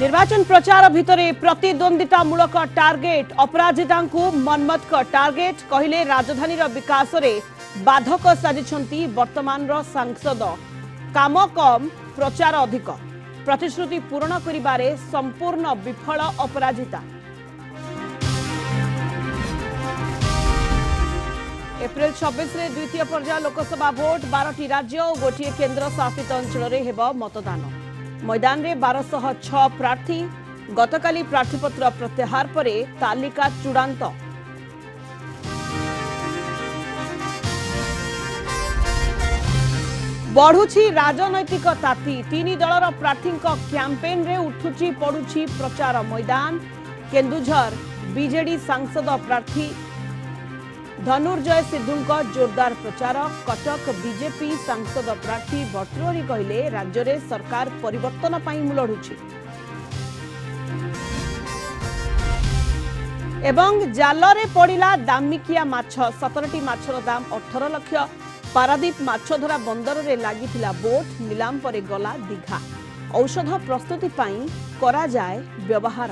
निर्वाचन प्रचार भितरे प्रतिद्वंदितामूलक टार्गेट अपराजिता मनमत टार्गेट कहले राजधानी विकास रे बाधक साजिछंती वर्तमान सांसद काम कम प्रचार अधिक प्रतिश्रुति पूरण करिबारे संपूर्ण विफल अपराजिता। एप्रिल 26 रे द्वितीय पर्याय लोकसभा भोट 12टी राज्य और गोटे केन्द्र शासित अंचल रे हेब मतदान। मैदान रे 1206 प्रार्थी गतकाली प्रार्थीपत्र प्रत्याहार परे तालिका चूड़ांत। बढ़ुछि राजनैतिक ताती तीन दलर प्रार्थी कैंपेन रे उठुछि पड़ुछि प्रचार मैदान। केन्दुझर बीजेडी सांसद प्रार्थी धनुर्जय सिद्धू जोरदार प्रचार। कटक बीजेपी सांसद प्रार्थी भर्तृहरि कहले राज्य में सरकार परिवर्तन पाई मुलढुछि एवं जालरे पड़िला दामिकिया माछ 17टी माछर दाम 18 लाख। पारादीप माछधरा बंदर रे लागिथिला बोट नीलाम परे गला दीघा। औषध प्रस्तुति पाई करा जाए व्यवहार।